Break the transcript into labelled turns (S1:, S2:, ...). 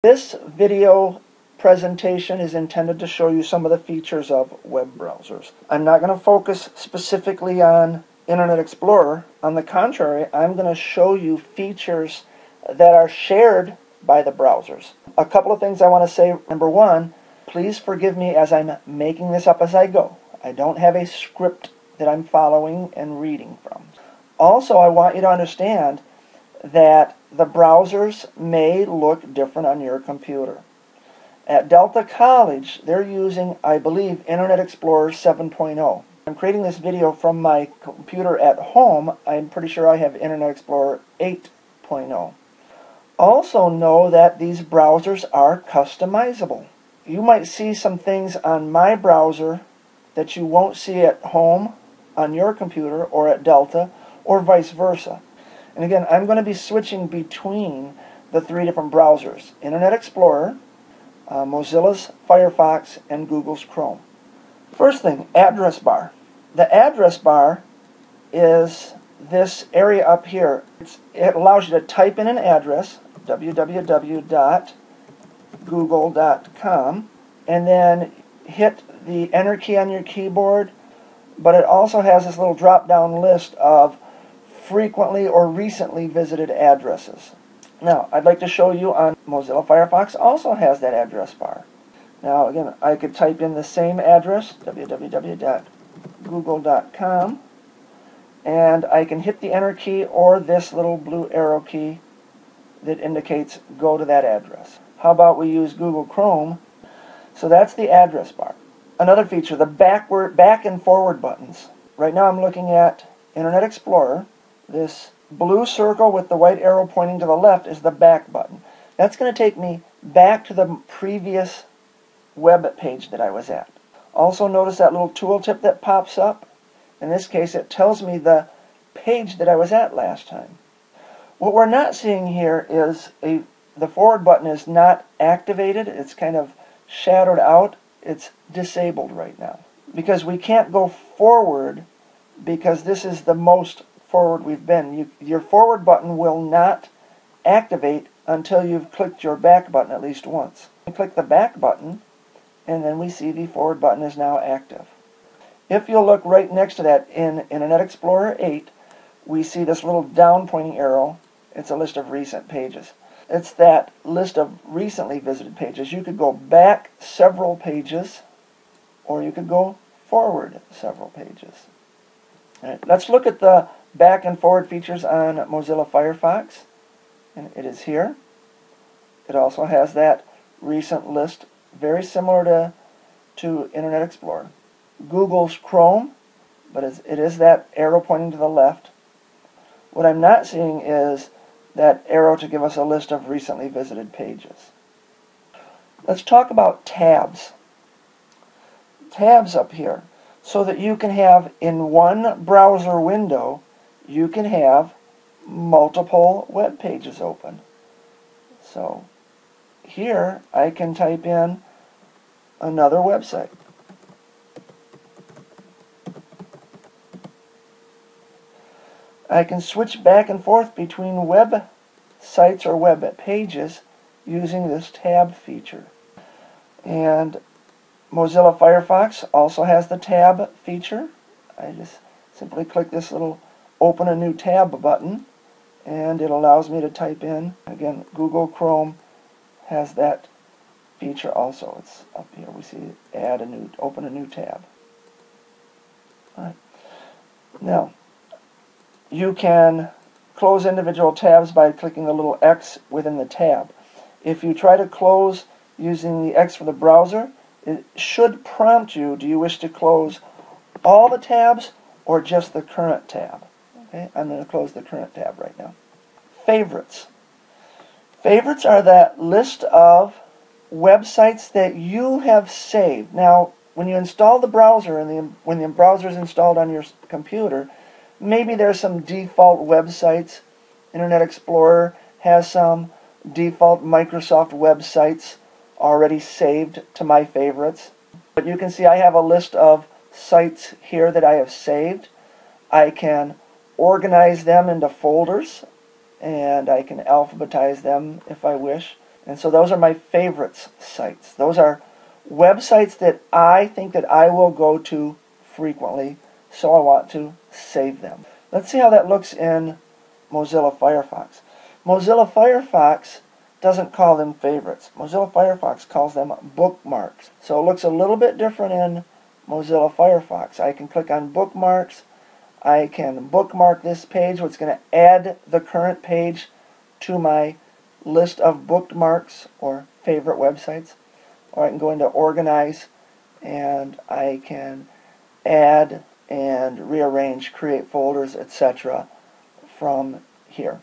S1: This video presentation is intended to show you some of the features of web browsers. I'm not going to focus specifically on Internet Explorer. On the contrary, I'm going to show you features that are shared by the browsers. A couple of things I want to say. Number one, please forgive me as I'm making this up as I go. I don't have a script that I'm following and reading from. Also, I want you to understand that the browsers may look different on your computer. At Delta College, they're using, I believe, Internet Explorer 7.0. I'm creating this video from my computer at home. I'm pretty sure I have Internet Explorer 8.0. Also know that these browsers are customizable. You might see some things on my browser that you won't see at home on your computer or at Delta, or vice versa. And again, I'm going to be switching between the three different browsers: Internet Explorer, Mozilla's Firefox, and Google's Chrome. First thing, address bar. The address bar is this area up here. It allows you to type in an address, www.google.com, and then hit the enter key on your keyboard, but it also has this little drop-down list of frequently or recently visited addresses. Now, I'd like to show you on Mozilla Firefox also has that address bar. Now, again, I could type in the same address, www.google.com, and I can hit the enter key or this little blue arrow key that indicates go to that address. How about we use Google Chrome? So that's the address bar. Another feature, the back and forward buttons. Right now I'm looking at Internet Explorer. This blue circle with the white arrow pointing to the left is the back button. That's going to take me back to the previous web page that I was at. Also notice that little tooltip that pops up. In this case, it tells me the page that I was at last time. What we're not seeing here is the forward button is not activated. It's kind of shadowed out. It's disabled right now because we can't go forward because this is the most forward we've been. Your forward button will not activate until you've clicked your back button at least once. We click the back button and then we see the forward button is now active. If you'll look right next to that in Internet Explorer 8, we see this little down pointing arrow. It's a list of recent pages. It's that list of recently visited pages. You could go back several pages or you could go forward several pages. All right, let's look at the back and forward features on Mozilla Firefox. And it is here. It also has that recent list, very similar to Internet Explorer. Google's Chrome, but it is that arrow pointing to the left. What I'm not seeing is that arrow to give us a list of recently visited pages. Let's talk about tabs. Tabs up here, so that you can have in one browser window, you can have multiple web pages open. So here I can type in another website. I can switch back and forth between web sites or web pages using this tab feature. And Mozilla Firefox also has the tab feature. I just simply click this little open a new tab button and it allows me to type in. Again, Google Chrome has that feature also. It's up here. We see open a new tab. All right. Now, you can close individual tabs by clicking the little X within the tab. If you try to close using the X for the browser, it should prompt you, do you wish to close all the tabs or just the current tab? Okay, I'm going to close the current tab right now. Favorites. Favorites are that list of websites that you have saved. Now, when you install the browser and when the browser is installed on your computer, maybe there's some default websites. Internet Explorer has some default Microsoft websites already saved to my favorites. But you can see I have a list of sites here that I have saved. I can organize them into folders and I can alphabetize them if I wish. And so those are my favorites sites. Those are websites that I think that I will go to frequently, so I want to save them. Let's see how that looks in Mozilla Firefox. Mozilla Firefox doesn't call them favorites. Mozilla Firefox calls them bookmarks. So it looks a little bit different in Mozilla Firefox. I can click on bookmarks. I can bookmark this page, which is going to add the current page to my list of bookmarks or favorite websites. Or I can go into organize and I can add and rearrange, create folders, etc. from here.